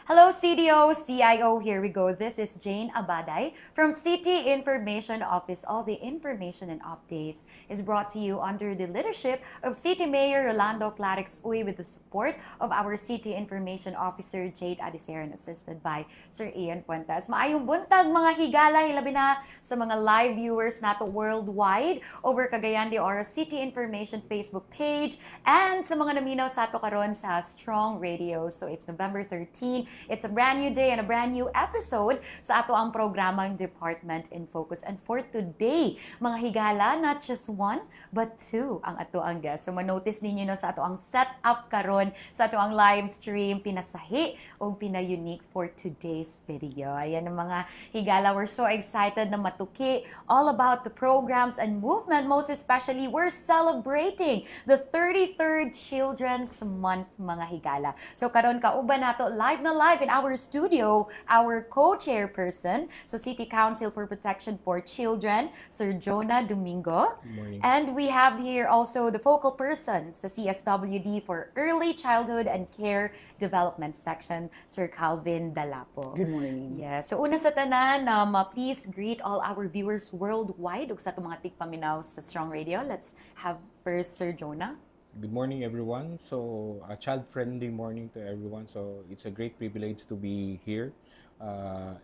Hello, CDO, CIO, here we go. This is Jane Abaday from City Information Office. All the information and updates is brought to you under the leadership of City Mayor Rolando Clarix Uy with the support of our City Information Officer Jade Adiceran, assisted by Sir Ian Puentes. Maayong buntag mga higala, hilabi na sa mga live viewers nato worldwide over Cagayan de Oro City Information Facebook page and sa mga naminaw sa ato karon sa Strong Radio. So it's November 13. It's a brand new day and a brand new episode sa ato ang programang Department in Focus. And for today, mga higala, not just one, but two ang ato ang guest. So manotice ninyo no, sa ato ang setup karon sa ato ang live stream, pinasahi o pina-unique for today's video. Ayan ang mga higala, we're so excited na matuki all about the programs and movement. Most especially, we're celebrating the 33rd Children's Month, mga higala. So karon kauban nato live na live in our studio, our co-chairperson sa City Council for Protection for Children, Sir Jonah Domingo. Good morning. And we have here also the focal person sa CSWD for Early Childhood and Care Development Section, Sir Calvin Dalapo. Good morning. Yeah. So una sa tanan, please greet all our viewers worldwide ug sa itong mga tigpaminaw sa Strong Radio. Let's have first Sir Jonah. Good morning, everyone. So, a child-friendly morning to everyone. So, it's a great privilege to be here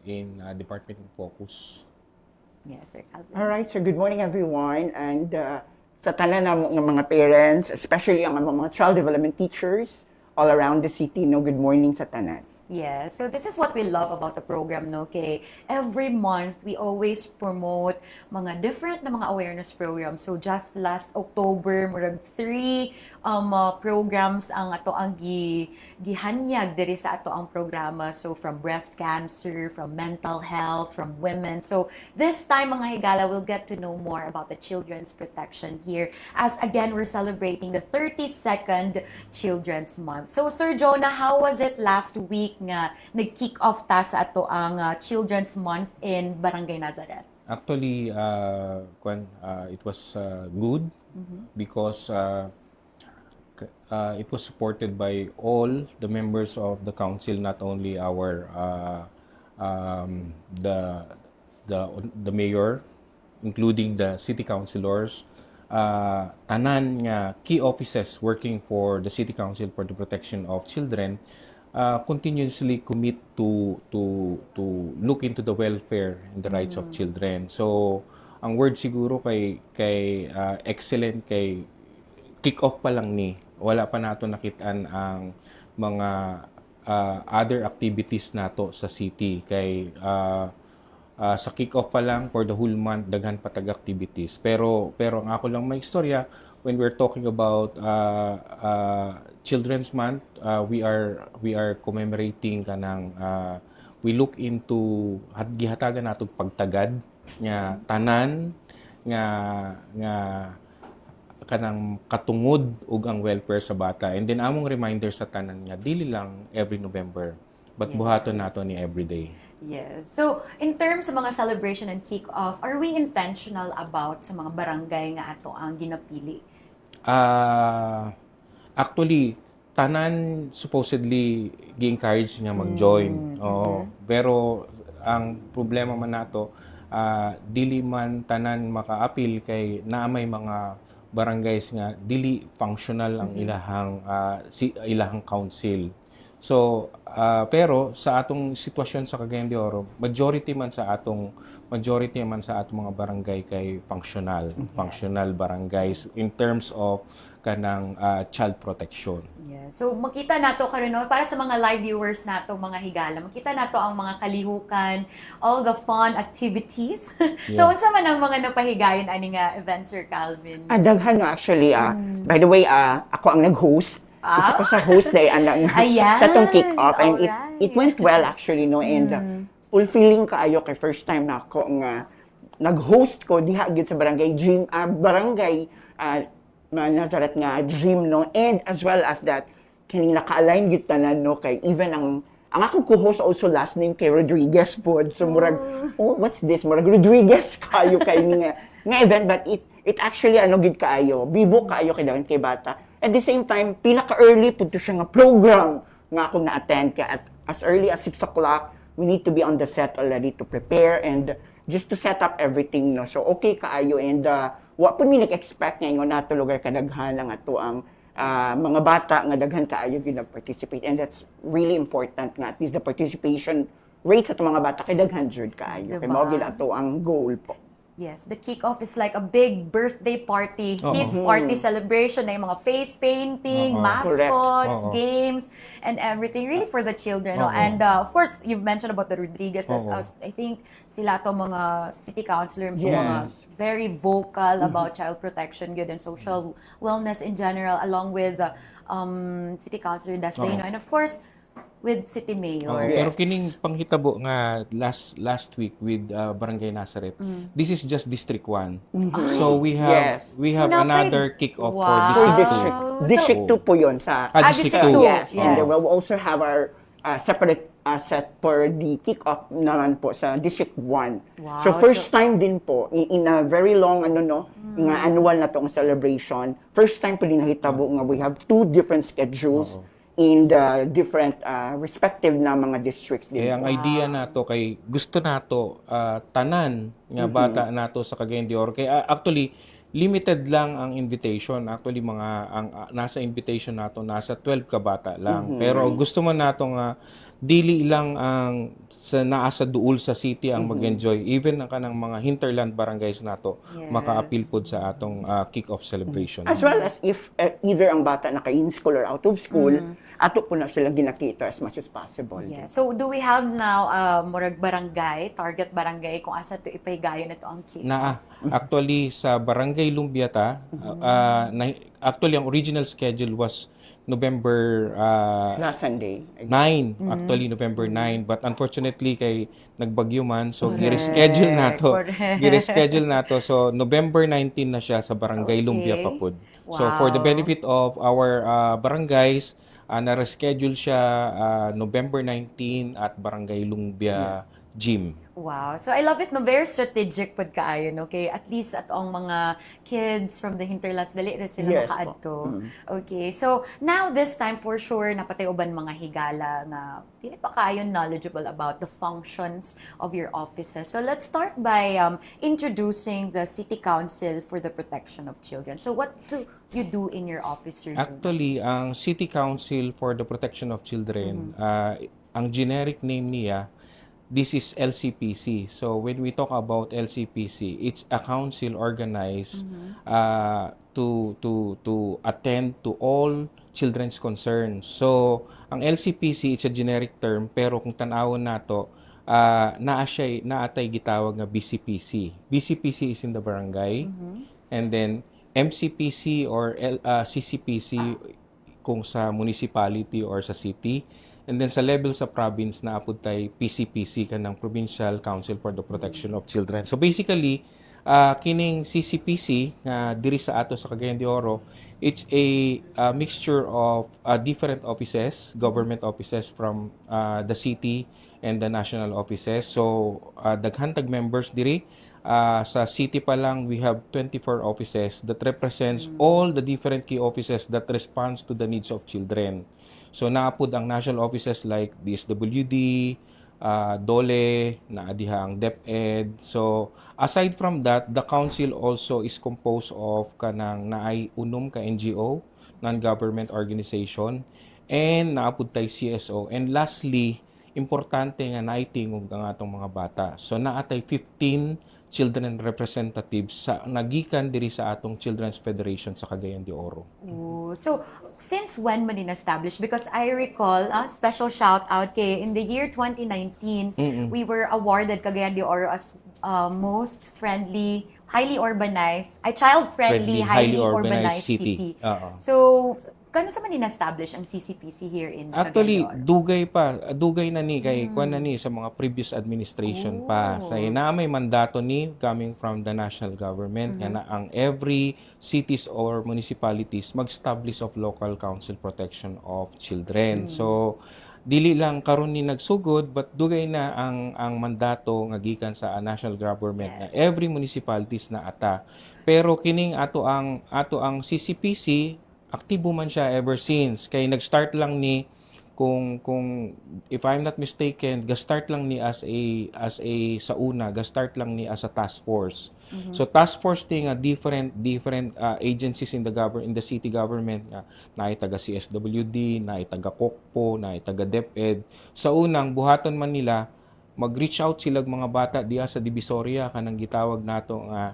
in Department of Focus. Yes, Sir Calvin. All right, so good morning everyone. And sa tanan ng mga parents, especially ang mga child development teachers all around the city, no, good morning sa tanan. Yeah, so this is what we love about the program, no? Okay, every month we always promote mga different na mga awareness programs. So just last October, murag 3 programs ang ato ang gihanyag diri sa ato ang programa. So from breast cancer, from mental health, from women. So this time, mga higala, we'll get to know more about the children's protection here. As again, we're celebrating the 32nd Children's Month. So Sir Jonah, how was it last week nga nag-kick off ta sa ato ang Children's Month in Barangay Nazareth? Actually, it was good because it was supported by all the members of the council, not only our the mayor, including the city councilors, tanan nga key offices working for the City Council for the Protection of Children continuously commit to look into the welfare and the rights of children. So ang word siguro kay excellent, kay kick off pa lang ni, wala pa nato nakitaan ang mga other activities nato sa city. Kay sa kick off pa lang, for the whole month daghan pa tag activities, pero ang ako lang may istorya. When we're talking about Children's Month, we are commemorating kanang we look into gihatagan natong pagtagad nga tanan nga kanang katungod ug ang welfare sa bata. And then among reminder sa tanan nga dili lang every November, but buhaton nato ni everyday. Yes. So, in terms sa mga celebration and kick-off, are we intentional about sa mga barangay nga ato ang ginapili? Actually, tanan supposedly gi-encourage nga mag-join. Pero ang problema man nato, dili man tanan maka-appeal kay naamay mga barangays nga dili functional ang ilahang council. So, pero sa atong sitwasyon sa Cagayan de Oro, majority man sa atong mga barangay kay functional barangays in terms of kanang child protection. Yeah. So makita nato karon no, para sa mga live viewers nato mga higala, makita nato ang mga kalihukan, all the fun activities. So unsa man ang mga napahigayon ani nga event, Sir Calvin? Daghan no, actually. By the way, ako ang nag-host. Isa ko sa host dahil sa itong kick-off. And it went well actually, no? And fulfilling kaayo kay first time na ako nga nag-host ko diha gyud sa barangay Dream, Nazareth nga Dream, no? And as well as that, kining naka-align gyud tanan, no? Kay even ang akong co-host also last name kay Rodriguez po. So murag, what's this? Murag Rodriguez kayo kay nga event, but it actually gyud kaayo. Bibo kaayo kay dagan kay bata. At the same time, pila ka early pud siya nga program nga akong na-attend ka at as early as 6 o'clock, we need to be on the set already to prepare and just to set up everything, no. So okay kaayo and wa po mi nag-expect ngayon nato lugar kadaghan ang ato ang mga bata nga daghan kaayo gina-participate and that's really important nga at least the participation rates sa mga bata kay daghan jud kaayo. Kay Diba? mao gid ato ang goal po. Yes, the kick-off is like a big birthday party, kids party celebration na yung mga face painting, mascots, Oo. games, and everything really for the children. No? And of course, you've mentioned about the Rodriguezes. I think sila to mga city councilor, mga very vocal about child protection, good and social wellness in general, along with city councilor Daslino, and of course, with city mayor. Pero kining panghitabo nga last week with Barangay Nazareth, this is just District 1. So we have So now another kick-off for For District 2. District 2 po yun sa District District 2. 2. Yes. And then Yes. we'll also have our separate set for the kick-off naman po sa District 1. Wow. So first time din po, in a very long nga annual na tong celebration, first time po din nahitabo nga we have 2 different schedules in the different respective na mga districts din Kaya ang po. idea nato kay gusto nato tanan nga bata nato sa Cagayan de Oro. Kaya actually limited lang ang invitation. Actually ang nasa invitation nato nasa 12 ka bata lang. Pero gusto man nato nga dili lang ang naa sa duol sa city ang mag-enjoy. Even ang kanang mga hinterland barangays nato maka-appeal pod sa atong kick-off celebration. As well as if either ang bata naka-in school or out of school, ato po na sila ginakita as much as possible. Yeah. So do we have now murag barangay, target barangay kung asa to ipaygayon ito ang kick? Actually sa Barangay Lumbiata, actually ang original schedule was November Last Sunday. 9, actually November 9, but unfortunately kay nagbagyo man, so gi-reschedule nato. Correct. Gi-reschedule nato. So November 19 na siya sa Barangay Lumbia Papud. So for the Wow. benefit of our barangays, na-reschedule siya November 19 at Barangay Lumbia Gym. Wow. So I love it, no? Very strategic pod kaayo, no? Okay, at least at ang mga kids from the hinterlands, dali na sila Yes makaadto. Okay, so now this time for sure, napatay uban mga higala na dili pa kayo knowledgeable about the functions of your offices. So let's start by introducing the City Council for the Protection of Children. So what do you do in your office, Sir June? Actually, ang City Council for the Protection of Children, ang generic name niya, this is LCPC. So when we talk about LCPC, it's a council organized to attend to all children's concerns. So ang LCPC, it's a generic term, pero kung tanawon nato, naatay gitawag nga BCPC. BCPC is in the barangay, and then MCPC or CCPC kung sa municipality or sa city. And then sa level sa province na apod tay PCPC kanang Provincial Council for the Protection of Children. So basically, kining CCPC nga diri sa ato sa Cagayan de Oro, it's a mixture of different offices, government offices from the city and the national offices. So daghan tag members diri. Sa city pa lang, we have 24 offices that represents all the different key offices that responds to the needs of children. So naapod ang national offices like DSWD, DOLE, naadiha ang DepEd. So aside from that, the council also is composed of kanang naay unom ka NGO, non-government organization, and naapod tay CSO. And lastly, importante nga naitingog ang atong mga bata. So naatay 15 children representatives sa nagikan diri sa atong Children's Federation sa Cagayan de Oro. Ooh. So, since when mo din established? Because I recall, special shout out kay in the year 2019, we were awarded Cagayan de Oro as most friendly, highly urbanized, child-friendly, highly urbanized city. So, kano sa man in-establish ang CCPC here in Actually, Cagayan de Oro? dugay na ni kay kuan na ni sa mga previous administration pa. Sa na may mandato ni coming from the national government nga na ang every cities or municipalities mag-establish of local council protection of children. So dili lang karon ni nagsugod but dugay na ang mandato nga gikan sa national government na every municipalities na ata. Pero kining ato ang CCPC aktibo man siya ever since. Kay nag-start lang ni kung if I'm not mistaken, ga-start lang ni as a sa una, ga-start lang ni as a task force. So task force ting different agencies in the city government nga na taga CSWD, na taga Kokpo, na taga DepEd. Sa unang buhaton man nila mag-reach out sila mga bata diha sa Divisoria kanang gitawag nato nga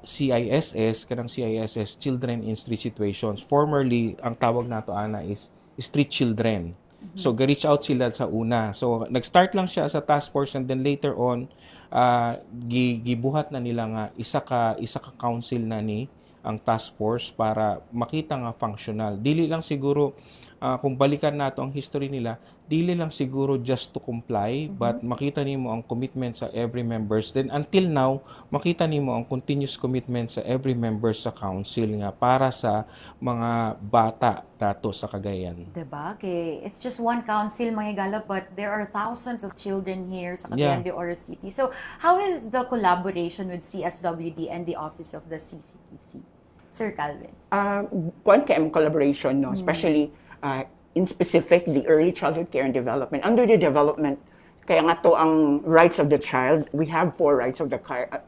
CISS, kanang CISS, Children in Street Situations. Formerly ang tawag nato ana is street children. So, ga-reach out sila sa una. So, nag-start lang siya sa task force and then later on, gibuhat na nila nga isa ka council na ni ang task force para makita nga functional. Dili lang siguro, kung balikan nato ang history nila, dili lang siguro just to comply, but makita nimo ang commitment sa every members. Then until now, makita nimo ang continuous commitment sa every members sa council nga para sa mga bata dato sa Cagayan. Diba? Okay. It's just one council, mga higala, but there are thousands of children here sa Cagayan de Oro City. So, how is the collaboration with CSWD and the Office of the CCPC? Sir Calvin. Kuan kay ang collaboration, no? Especially in specific, the early childhood care and development. Under the development, kaya nga to ang rights of the child, we have 4 rights of the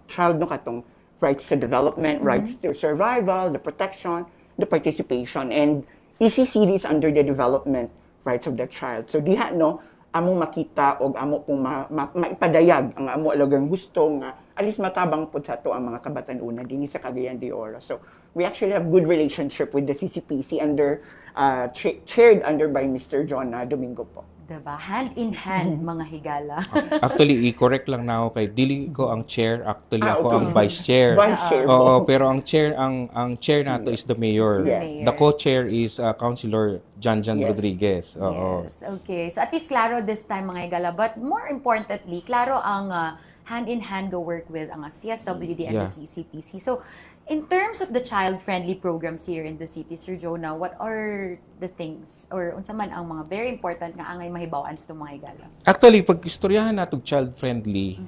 child, no, katong rights to development, rights to survival, the protection, the participation, and ECCD is under the development rights of the child. So diha, no, amo makita o amo pong maipadayag ang amo alagang gusto nga alis matabang po sa to ang mga kabatan-una din sa Cagayan de Oro. So we actually have good relationship with the CCPC under chaired under by Mr. John Domingo po. Diba? Hand in hand, mga higala. Actually, i-correct lang na ako kay dili ko ang chair, actually ako okay. ang vice chair. Vice chair po. Oo, pero ang chair nato is the mayor. Yes. The co-chair is Councilor Janjan Yes. Rodriguez. Oo. Yes, okay. So at least klaro this time, mga higala. But more importantly, klaro ang hand-in-hand go work with ang CSWD and the CCPC. So, in terms of the child-friendly programs here in the city, Sir Jonah, what are the things or unsa man ang mga very important nga angay mahibawaan sa mga higala? Actually, pag istoryahan nato child-friendly,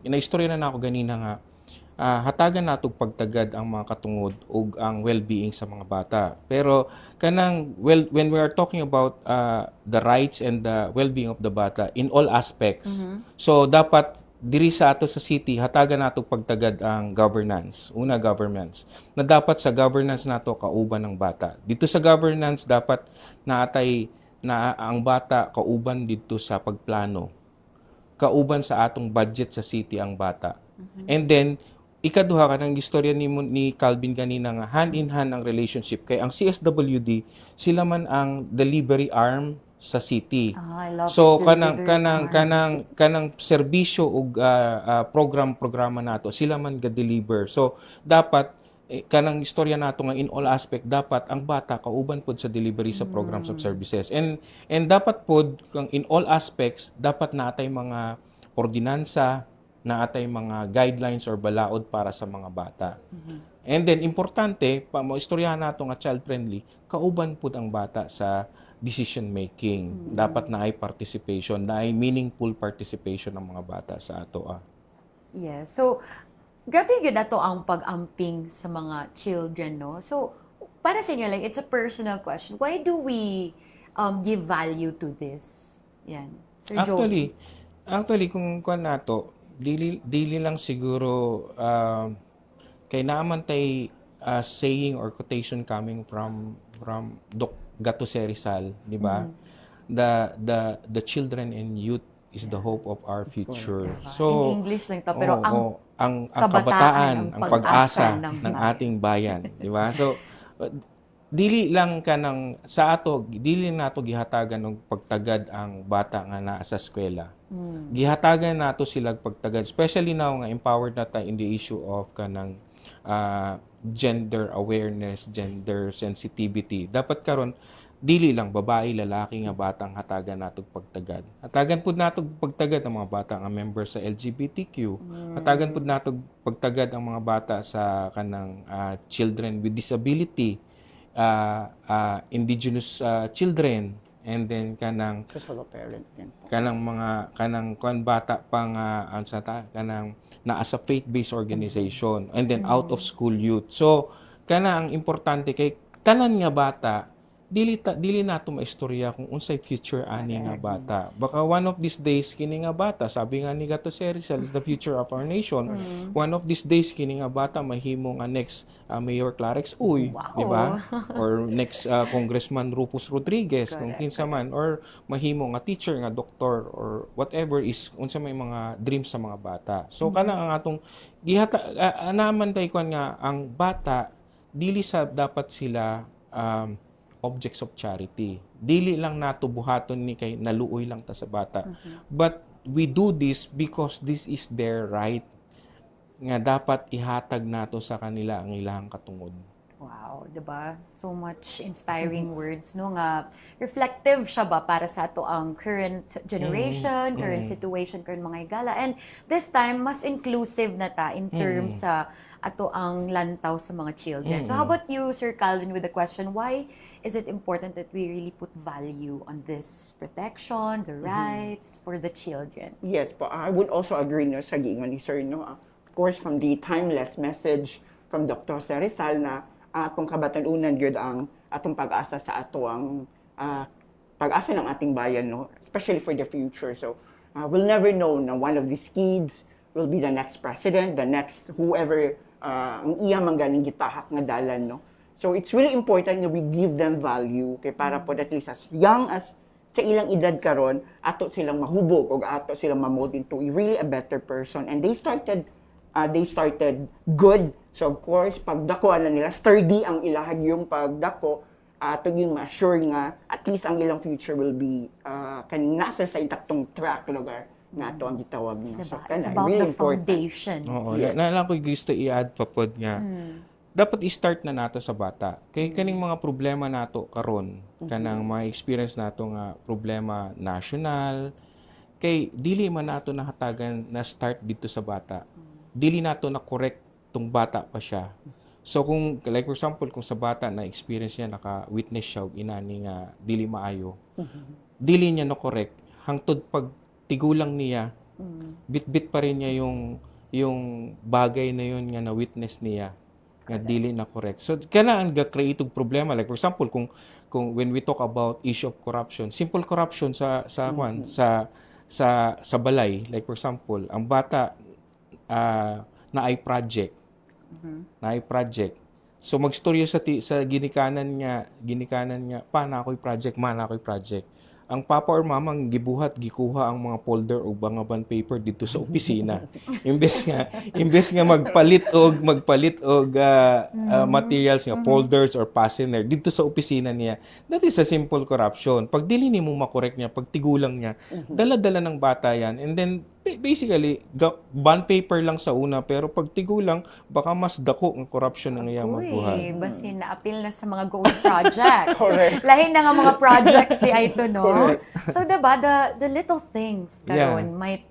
inaistorya na ako ganina nga, hatagan nato pagtagad ang mga katungod ug ang well-being sa mga bata. Pero kanang when we are talking about the rights and the well-being of the bata in all aspects, so dapat diri sa ato sa city hatagan nato pagtagad ang governance. Una, governance. Na dapat sa governance nato kauban ng bata. Dito sa governance dapat naatay na ang bata kauban dito sa pagplano. Kauban sa atong budget sa city ang bata. And then ikaduha ka ng istorya ni Calvin ganina nga hand in hand ang relationship kay ang CSWD sila man ang delivery arm sa city. I love So it. kanang serbisyo ug programa nato sila man ga-deliver. So dapat kanang istorya nato nga in all aspect dapat ang bata kauban pod sa delivery sa programs of services. And dapat pod kang in all aspects dapat natay mga ordinansa, naatay mga guidelines or balaod para sa mga bata. And then importante pa mo istoryahan nato nga child friendly kauban pod ang bata sa decision making. Dapat na ay participation, na ay meaningful participation ng mga bata sa ato. Yes. So, grabe yun na to ang pag-amping sa mga children, no? So, para sa inyo, like, it's a personal question. Why do we give value to this? Yan. Sir Joe. Actually, kung kuan nato, dili lang siguro kay naaman tay saying or quotation coming from Doc Gato Rizal, di ba? The children and youth is the hope of our future. So in English lang to, pero ang kabataan, ang pag-asa ng ng ating bayan, di ba? So dili lang kanang sa ato, dili nato gihatagan og pagtagad ang bata nga naa sa eskwela. Gihatagan nato sila pagtagad, especially now nga empowered na ta in the issue of kanang gender awareness, gender sensitivity. Dapat karon dili lang babae, lalaki nga batang hatagan natog pagtagad. Hatagan pud natog pagtagad ang mga bata nga member sa LGBTQ. Hatagan pud natog pagtagad ang mga bata sa kanang children with disability, indigenous children, and then kanang Solo parent din. kanang bata pang kanang naa sa faith-based organization, and then out of school youth. So kana ang importante kay tanan nga bata dili nato maistorya kung unsay future ani nga bata. Baka one of these days kini nga bata, sabi nga ni Gato Sericel, is the future of our nation. One of these days kini nga bata mahimo nga next Mayor Clarex Uy, Wow. di ba? Or next Congressman Rufus Rodriguez, kung kinsa man, or mahimo nga teacher, nga doktor, or whatever is unsa may mga dreams sa mga bata. So kana ang atong anaman tay kwan nga ang bata dili sa dapat sila objects of charity. Dili lang nato buhaton ni kay naluoy lang ta sa bata. But we do this because this is their right nga dapat ihatag nato sa kanila ang ilahang katungod. Wow, 'di ba? So much inspiring words no nga reflective siya ba para sa ato ang current generation, current situation, current mga higala. And this time mas inclusive na ta in terms sa ato ang lantaw sa mga children. So how about you, Sir Calvin, with the question, why is it important that we really put value on this protection, the rights for the children? Yes po, I would also agree no, sa giingon ni Sir. No? Of course, from the timeless message from Dr. Sericel na atong kabatanunan gyud ang atong pag-asa sa ato ang pag-asa ng ating bayan, no? Especially for the future. So, we'll never know na one of these kids will be the next president, the next whoever ang iya man ganing gitahak nga dalan, no? So, it's really important that we give them value kay para po at least as young as sa ilang edad karon ato silang mahubog o ato silang ma-mold into really a better person. And they started good. So of course, pagdako na nila, sturdy ang ilahag yung pagdako, to yung ma-assure nga, at least ang ilang future will be kaning nasa sa intaktong track lugar nga to ang gitawag niya. Diba? So, It's kana, about really the important. foundation. Oo, na ko gusto i-add pa pod nga. Dapat i-start na nato sa bata. Kay kaning mga problema nato karon, kanang mga experience nato nga problema national, kay dili man nato nahatagan na start dito sa bata. Dili nato na correct tong bata pa siya. So kung like for example kung sa bata na experience niya naka-witness siya og inani nga dili maayo. Dili niya na correct hangtod pag tigulang niya. Bit-bit pa rin niya yung bagay na yun nga na witness niya nga dili na correct. So kana ang ga-create og problema like for example kung when we talk about issue of corruption, simple corruption sa balay like for example, ang bata na ay project. Na ay project. So magstorya sa ginikanan niya pa na ako'y project, project. Ang papa or mama ang gibuhat gikuha ang mga folder o mga bond paper dito sa opisina. imbes nga magpalit og materials nga folders or fastener dito sa opisina niya. That is a simple corruption. Pag dili nimo makorek niya, pag tigulang niya, dala-dala ng bata yan. And then basically bond paper lang sa una pero pag tigulang baka mas dako ang corruption ng iyang mabuhat. Uy, basin na-appeal na sa mga ghost projects. Correct. Lahin na nga mga projects di ay ito, no? So, diba, the little things karon might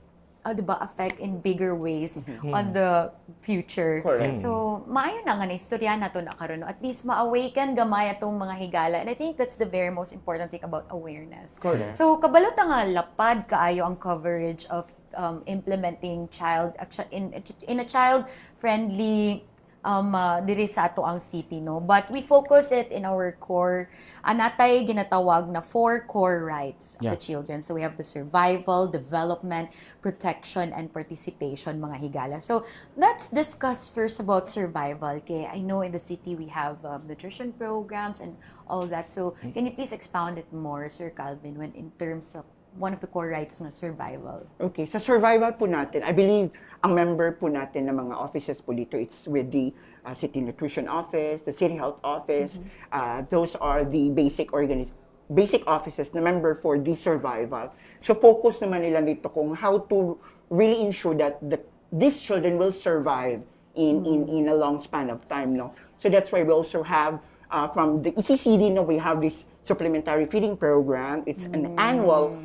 diba, affect in bigger ways on the future. Correct. So, maayo na nga na istorya na to na karon. At least ma-awaken gamay atong mga higala. And I think that's the very most important thing about awareness. Correct. So, kabalot nga lapad kaayo ang coverage of implementing in a child-friendly diri sa ato ang city, no? But we focus it in our core, anatay ginatawag na 4 core rights of the children. So we have the survival, development, protection, and participation, mga higala. So let's discuss first about survival. Okay, I know in the city we have nutrition programs and all that. So can you please expound it more, Sir Calvin, when in terms of one of the core rights na survival? Okay, sa survival po natin, I believe ang member po natin ng mga offices po dito, it's with the City Nutrition Office, the City Health Office. Those are the basic offices na member for the survival. So focus naman nila dito kung how to really ensure that these children will survive in a long span of time, no? So that's why we also have from the ECCD, no, we have this supplementary feeding program. It's an annual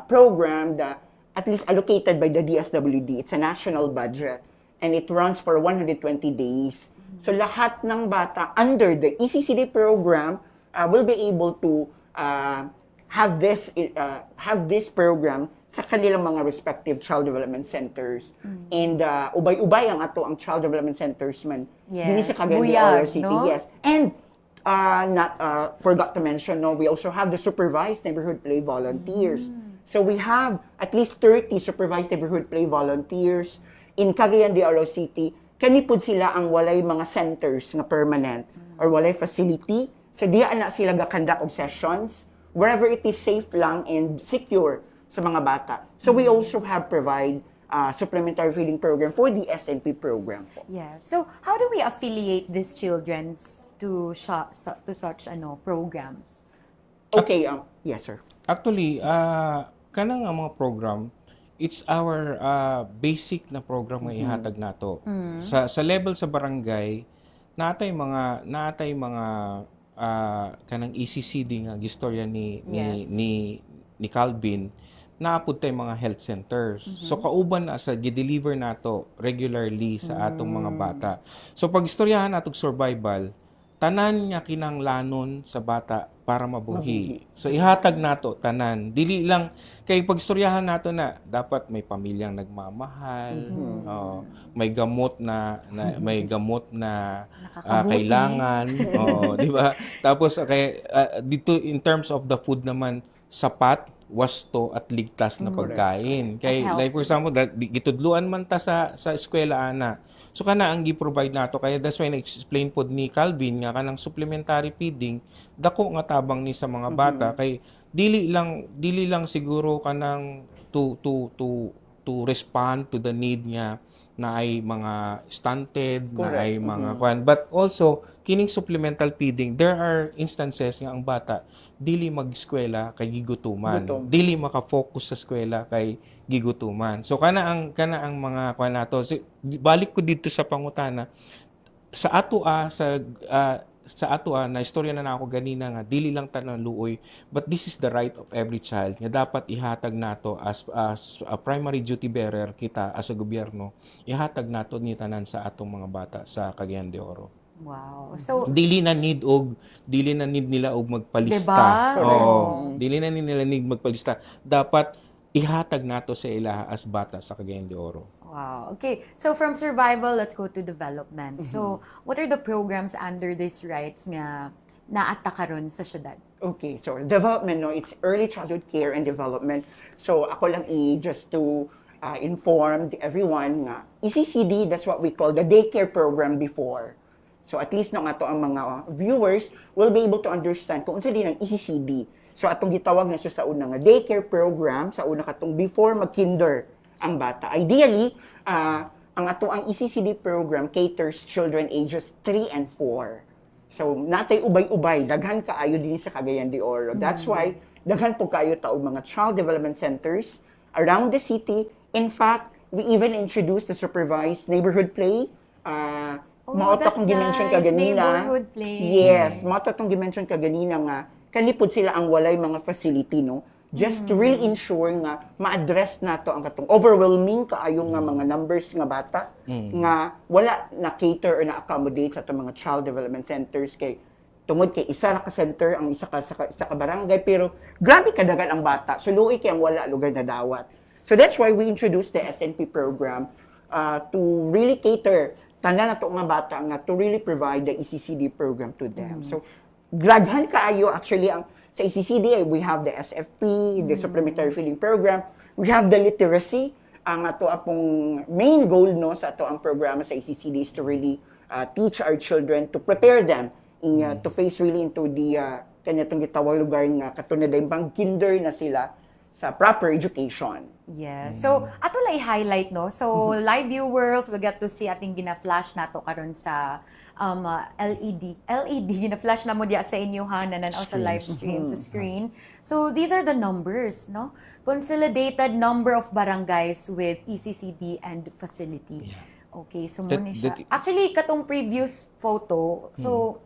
program that at least allocated by the DSWD. It's a national budget and it runs for 120 days. So lahat ng bata under the ECCD program will be able to have this program sa kanilang mga respective child development centers. And ubay-ubay ang child development centers man. Yes, Dili sa Cagayan de buyag, Oro City. no? Yes. And forgot to mention, no, we also have the supervised neighborhood play volunteers. So we have at least 30 supervised neighborhood play volunteers in Cagayan de Oro City. Kani pud sila ang walay mga centers nga permanent or walay facility. So diya na sila ga-conduct og sessions wherever it is safe lang and secure sa mga bata. So we also have provide supplementary feeding program for the SNP program po. Yeah. So how do we affiliate these children to such programs? Okay, yes sir. Actually, kanang ang mga program, it's our basic na program nga ihatag nato. Sa level sa barangay, natay mga kanang ECCD nga gistorya ni Yes. ni Calvin, naapod tay mga health centers. So kauban na sa gi-deliver nato regularly sa atong mga bata. So pag istoryahan natong survival, tanan nga kinanglanon sa bata para mabuhi. So ihatag nato tanan. Dili lang kay pagstoryahan nato na dapat may pamilyang nagmamahal, may gamot na Nakakabuti. kailangan, di ba? Tapos dito in terms of the food naman sapat, wasto at ligtas na pagkain. Kay At like for example, gitudluan man ta sa eskwela ana. So kana ang gi-provide nato kaya that's why na-explain pod ni Calvin nga kanang supplementary feeding dako nga tabang ni sa mga bata kay dili lang siguro kanang to respond to the need niya na ay mga stunted, Correct. na ay mga kwan. But also, kining supplemental feeding, there are instances nga ang bata dili mag-eskwela kay gigutuman. Gutom. Dili maka-focus sa eskwela kay gigutuman. So kana ang mga kwan nato. So, balik ko dito sa pangutana. Sa ato na istorya na ako ganina nga dili lang tanan luoy, but this is the right of every child nga dapat ihatag nato as a primary duty bearer kita as a gobyerno, ihatag nato ni tanan sa atong mga bata sa Cagayan de Oro. Wow. So Dili na need nila og magpalista. Diba? Oo. Dili na nila need magpalista. Dapat ihatag nato sa ila as bata sa Cagayan de Oro. wow. Okay. So from survival, let's go to development. So what are the programs under these rights nga naata karon sa syudad? Okay, so development, no, it's early childhood care and development. So ako lang just to inform everyone nga, ECCD, that's what we call the daycare program before. So at least no nga to ang mga viewers will be able to understand kung unsa din ang ECCD. So atong gitawag na siya sa una nga daycare program, sa una katong before mag-kinder ang bata. Ideally, ang ECCD program caters children ages 3 and 4. So, natay ubay-ubay, daghan kaayo din sa Cagayan de Oro. That's why, daghan po kaayo taog mga child development centers around the city. In fact, we even introduced the supervised neighborhood play. Mao ta that's kung dimension nice. kaganina. Neighborhood play. Yes, mao ta kung dimension kaganina nga kanipod sila ang walay mga facility, no? Just to really ensure nga ma-address nato ang katong overwhelming kaayo nga mga numbers nga bata nga wala na cater or na accommodate sa atong mga child development centers kay tungod kay isa ra ka center ang isa ka barangay pero grabe kadagan ang bata so luoy kay ang wala lugar na dawat. So that's why we introduced the SNP program to really cater tanan nato nga bata nga to really provide the ECCD program to them. So graghan kaayo actually ang sa ECCD, we have the SFP, the Supplementary Feeding Program. We have the literacy. Ang ato apong main goal no sa ato ang programa sa ECCD is to really teach our children to prepare them to face really into the kanatong gitawag lugar nga katulad bang kinder na sila sa proper education. Yeah. So, ato lang i-highlight, no? So, live viewers will get to see ating gina-flash nato karon sa LED, gina-flash na mo diya sa inyo ha, nananaw sa live stream, sa screen. So, these are the numbers, no? Consolidated number of barangays with ECCD and facility. Okay, so muna siya. Actually, katong previous photo, so,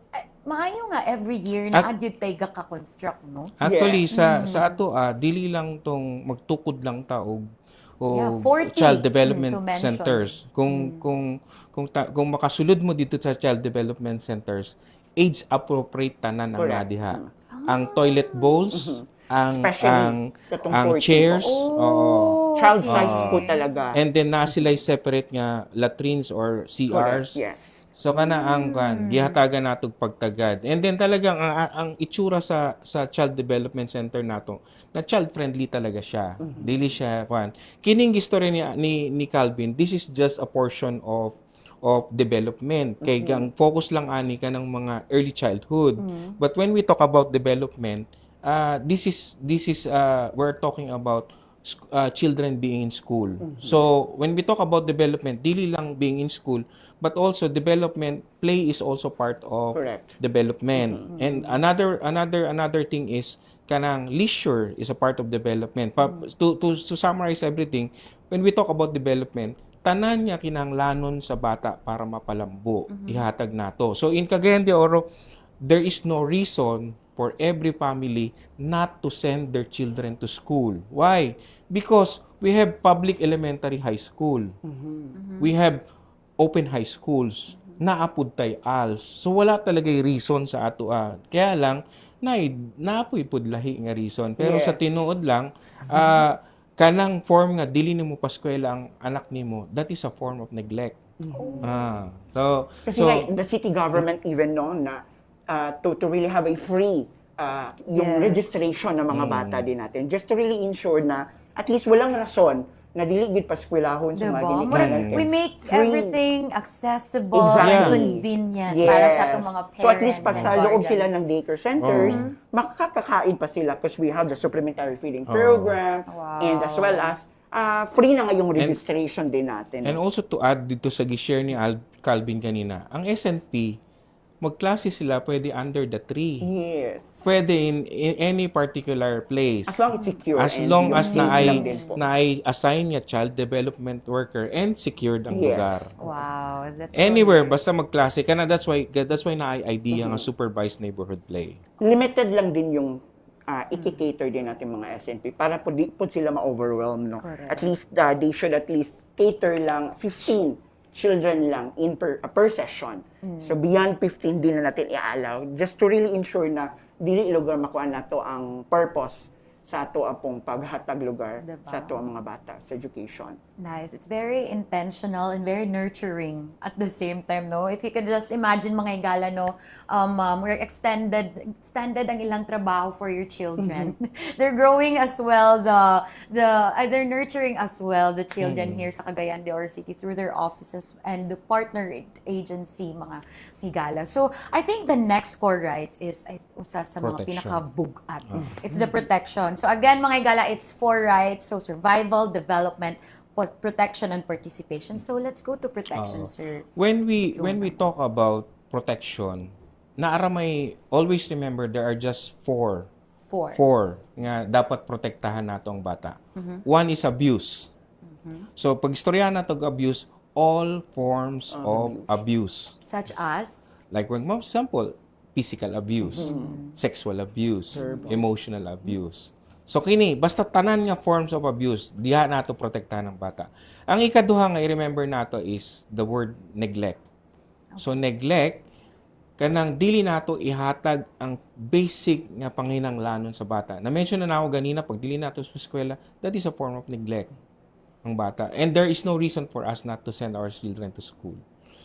maayo nga every year na adyod tayo ka-construct, no? Actually, sa ato, dili lang tong magtukod lang taog o 40 child development to mention. centers. Kung makasulod mo dito sa child development centers, age appropriate tanan ang Correct. nadiha. Ang toilet bowls, Especially katong ang 40 chairs, po. oo. Child size po talaga. And then na sila separate nga latrines or Correct, CRs. yes. So kana ang gihatagan natog pagtagad. And then talagang ang itsura sa Child Development Center nato na child friendly talaga siya. Dili siya kining istorya ni Calvin, this is just a portion of development. Kay gang focus lang ani ka ng mga early childhood. But when we talk about development, this is we're talking about children being in school. So when we talk about development, dili lang being in school, but also development, play is also part of Correct. development. And another thing is kanang leisure is a part of development. To summarize everything, when we talk about development, tanan niya kinahanglanon sa bata para mapalambo, ihatag nato. So in Cagayan de Oro, there is no reason for every family not to send their children to school. Why? Because we have public elementary high school. We have open high schools. Naapod tay ALS. So wala talaga reason sa ato. Kaya lang, naapoy pud lahi nga reason. Pero Yes. sa tinuod lang, kanang form nga dili nimo paskwela ang anak nimo, that is a form of neglect. Kasi like, the city government even known na to really have a free yung Yes. registration ng mga bata din natin. Just to really ensure na at least walang rason na dili gid paskwelahon sa mga Diba? ginikanan Murag, natin. we make Free. everything accessible Exactly. and convenient Yes. para sa itong mga parents So at least pag and sa loob sila guardians. ng daycare centers, makakakain pa sila because we have the supplementary feeding program Wow. and as well as free na ngayong registration din natin. And also to add dito sa gi-share ni Calvin kanina, ang SNP, magklase sila pwede under the tree. Yes. Pwede in any particular place. As long as secure. As and long yung as safe lang din po. na ay assign niya child development worker and secured ang Yes. lugar. Wow, that's so Anywhere nice. basta magklase ka na, that's why na ay idea nga supervised neighborhood play. Limited lang din yung i-cater din natin mga SNP para po di po sila ma-overwhelm, no? Correct. At least they should at least cater lang 15 children lang per session. So beyond 15 din na natin i-allow just to really ensure na dili lugar makuha nato ang purpose sa ato apong paghatag lugar Diba? sa ato ang mga bata sa education. Nice. It's very intentional and very nurturing at the same time, no? If you could just imagine mga higala, no, we're extended ang ilang trabaho for your children. They're growing as well, they're nurturing as well the children here sa Cagayan de Oro City through their offices and the partner agency, mga higala. So, I think the next core rights is usa sa mga Protection. pinaka-bugat. It's the protection. So again, mga higala, it's 4 rights. So survival, development, protection, and participation. So let's go to protection, sir. When we talk about protection, naara may always remember there are just four nga dapat protektahan nato ang bata. One is abuse. So pag istorya nato og abuse, all forms of abuse. Such as, Like for example, physical abuse, sexual abuse, emotional abuse. So kini basta tanan nga forms of abuse, diha nato protektahan ang bata. Ang ikaduha nga i-remember nato is the word neglect. So neglect kanang dili nato ihatag ang basic nga panginahanglanon sa bata. Na-mention na nako ganina pag dili nato sa eskwela, that is a form of neglect ang bata. And there is no reason for us not to send our children to school.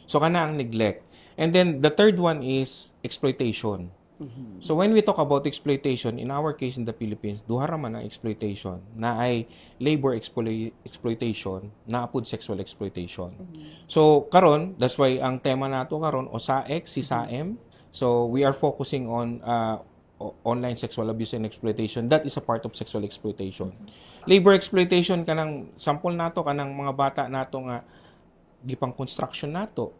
So kana ang neglect. And then the third one is exploitation. So when we talk about exploitation, in our case in the Philippines, duha ra man ang exploitation na ay labor exploitation, na apud sexual exploitation. So karon, that's why ang tema nato karon OSAEC, SISAM. So we are focusing on online sexual abuse and exploitation. That is a part of sexual exploitation. Labor exploitation kanang sample nato kanang mga bata nato nga gipang construction nato.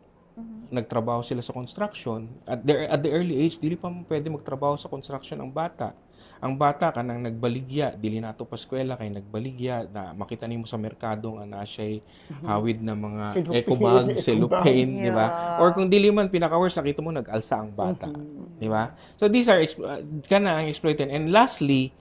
Nagtrabaho sila sa construction. At the early age, dili pa pwede magtrabaho sa construction ang bata. Ang bata kanang nagbaligya, dili nato pa eskwela kay nagbaligya na makita nimo sa merkado nga naa siya hawid na mga eco bag, cellophane, di ba? Or kung dili man pinaka-worst nakita mo nag-alsa ang bata, di ba? So these are kana ang exploited. And lastly,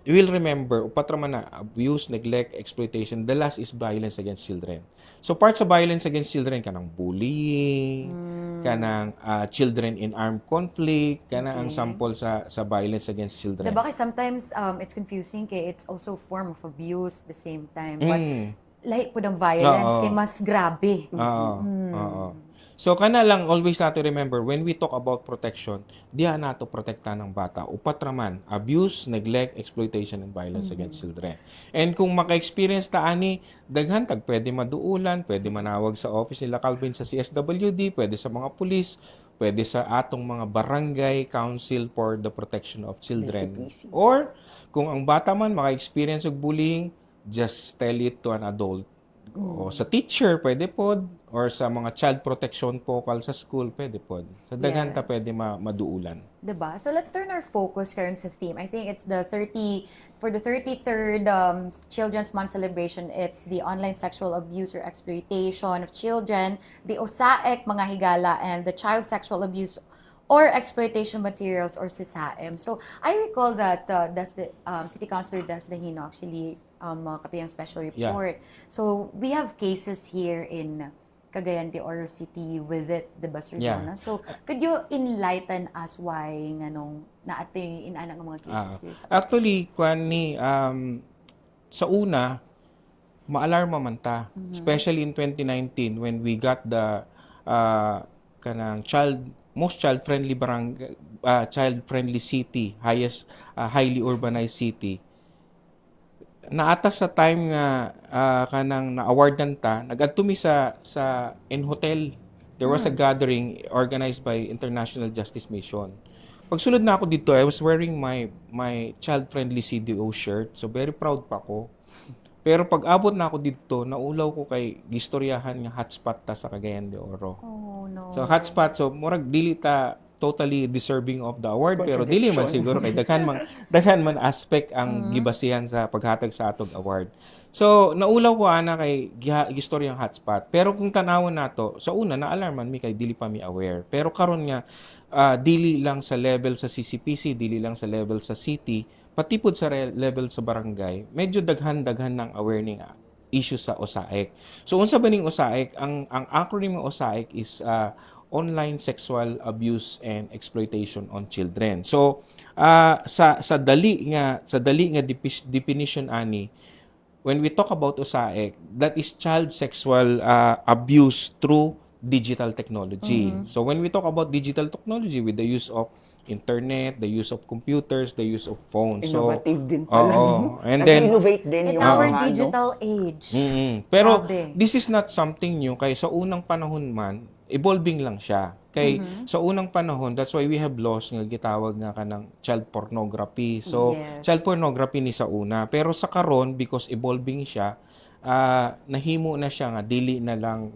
you will remember, upatraman na, abuse, neglect, exploitation, the last is violence against children. So, parts of violence against children, kanang bullying, kanang children in armed conflict, kanang ang Okay. sample sa violence against children. Diba? Kasi sometimes it's confusing kay it's also a form of abuse at the same time. But like po ng violence, Oo. kay mas grabe. Oo. Oo. So, kana lang, always nato remember, when we talk about protection, diha nato protektahan ng bata. Upatraman, abuse, neglect, exploitation, and violence against children. And kung maka-experience ta ani, daghan tag pwede maduulan, pwede manawag sa office nila Calvin sa CSWD, pwede sa mga pulis, pwede sa atong mga barangay council for the protection of children. BCPC. Or, kung ang bata man maka-experience og bullying, just tell it to an adult. O sa teacher, pwede pod. Or sa mga child protection focal sa school, pwede pod. Sa daghan ta Yes. pwede maduulan. Diba? So let's turn our focus karon sa theme. I think it's for the 33rd Children's Month celebration, it's the online sexual abuse or exploitation of children, the OSAEC, mga higala, and the child sexual abuse or exploitation materials or CSAM. So I recall that City Councilor Des Dahino actually katuyang special report. So we have cases here in Cagayan de Oro City with it, diba, Sir Yeah. Jonah? So, could you enlighten us why nganong naate inana ng mga cases here sa Actually, sa una, maalarma man ta. Especially in 2019 when we got the kanang most child-friendly child-friendly city, highly urbanized city. Naatas sa time nga kanang na-awardan ta, nag-adto mi sa in hotel. There was a gathering organized by International Justice Mission. Pagsulod na ako dito, I was wearing my child-friendly CDO shirt. So very proud pa ako. Pero pag abot na ako dito, naulaw ko kay gistoryahan nga hotspot ta sa Cagayan de Oro. Oh, no. So hotspot, so murag dili ta totally deserving of the award, pero dili man siguro kay daghan man aspect ang gibasihan sa paghatag sa atog award. So naulaw ko ana kay gistoryang hotspot. Pero kung tanawon nato, sa una na alarman mi kay dili pa mi aware. Pero karon nga dili lang sa level sa CCPC, dili lang sa level sa city, pati pud sa level sa barangay, medyo daghan-daghan ng awareness issue sa OSAEC. So unsa ba ning OSAEC? Ang acronym ng OSAEC is Online Sexual Abuse and Exploitation on Children. So sa dali nga definition ani, when we talk about OSAEC, that is child sexual abuse through digital technology. So when we talk about digital technology with the use of internet, the use of computers, the use of phones. Innovative din pala. Oo. And then Nag-innovate din In yung our mga, digital age. Pero Grabe. this is not something new kay sa unang panahon man evolving lang siya. Kay sa unang panahon, that's why we have laws nga gitawag nga kanang child pornography. So Yes. child pornography ni sa una, pero sa karon because evolving siya, nahimo na siya nga dili na lang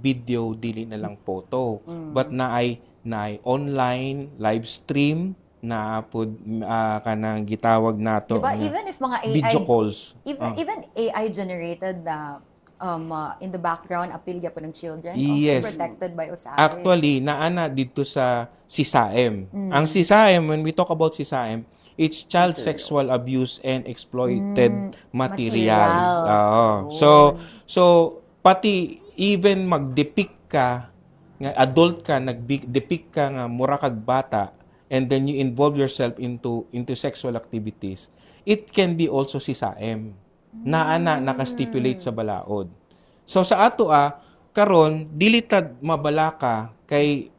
video, dili na lang photo, but naay online live stream na pud kanang gitawag nato Diba, nga even if mga AI, video calls. even AI generated na in the background, appeal po ng children, Yes. also protected by OSAE. Actually, naana dito sa CSAM. Ang CSAM, when we talk about CSAM, it's child sexual abuse and exploited materials. Materials. Oo. So pati even mag-depict ka nga adult ka, nag-depict ka nga mura kag bata, and then you involve yourself into sexual activities, it can be also CSAM. Naana naka-stipulate sa balaod. So sa ato karon dili tad mabalaka kay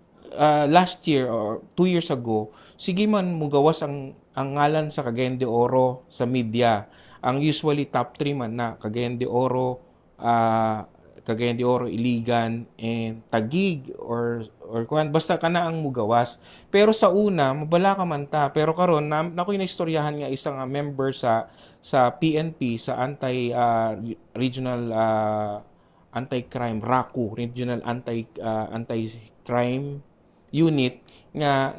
last year or 2 years ago, sige man mugawas ang ngalan sa Cagayan de Oro sa media. Ang usually top 3 man na Cagayan de Oro, Iligan, and Taguig or kuan basta kana ang mugawas. Pero sa una mabala ka man ta, pero karon nakoy na istoryahan nga isang member sa PNP sa regional anti-crime RACU, regional anti-crime unit nga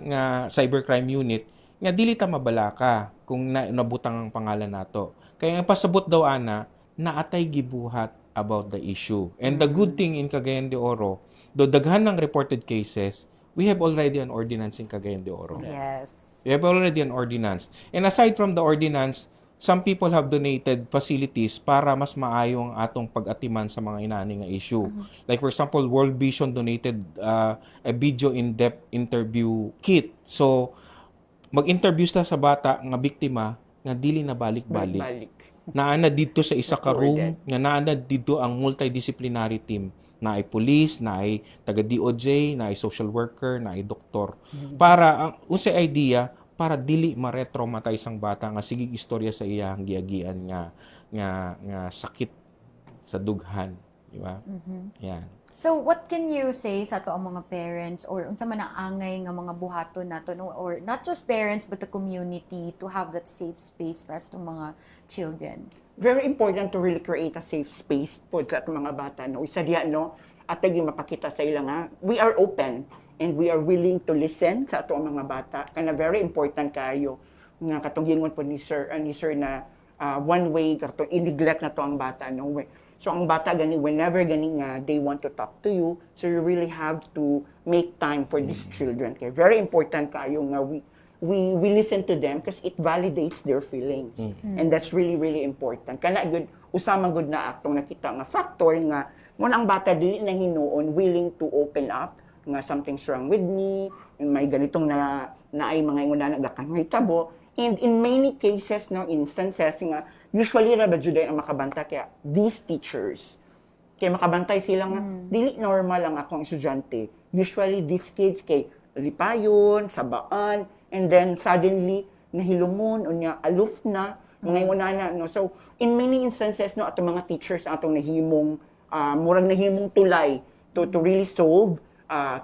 cybercrime unit nga dili ta mabalaka kung nabutang ang pangalan nato. Kaya ang pasabot daw naatay gibuhat about the issue. And the good thing in Cagayan de Oro, do daghan ng reported cases, we have already an ordinance in Cagayan de Oro. Yes. We have already an ordinance. And aside from the ordinance, some people have donated facilities para mas maayo ang atong pag-atiman sa mga inani nga issue. Like for example, World Vision donated a video in-depth interview kit. So, mag-interview sa bata nga biktima nga dili na balik-balik. Balik. Naana dito sa isa ka room, nga naana dito ang multidisciplinary team. Na ay police, na ay taga DOJ, na ay social worker, na ay doktor. Para ang unsay idea para dili ma-retraumatize ang bata nga sige istorya sa iyang giagian nga sakit sa dughan, di ba? Yan. So what can you say sa ato ang mga parents or unsa man ang angay nga mga buhaton nato no? Or not just parents but the community to have that safe space para sa itong mga children? Very important to really create a safe space po sa atong mga bata. No? Isa diya, no? At yung mapakita sa ila nga, we are open and we are willing to listen sa atong mga bata. Kana very important kayo nga katong gingon po ni sir na one way katong i-neglect na to ang bata. No? So ang bata gani whenever gani nga they want to talk to you, so you really have to make time for these children. Kaya very important kayo nga we listen to them because it validates their feelings. And that's really really important. Kana good usama good na atong nakita nga factor nga mo ang bata dili na hinuon willing to open up nga something's wrong with me, may ganitong na ay mga inguna nagakangitabo. And in many cases, no, instances nga, usually ra ba jud ang makabanta kaya these teachers, kaya makabantay sila nga, dili normal ang akong estudyante. Usually, these kids kay lipayon, sabaan, and then suddenly, nahilumon, unya, aloof na, mga inguna no. So, in many instances, no, atong mga teachers atong nahimong, murag nahimong tulay to really solve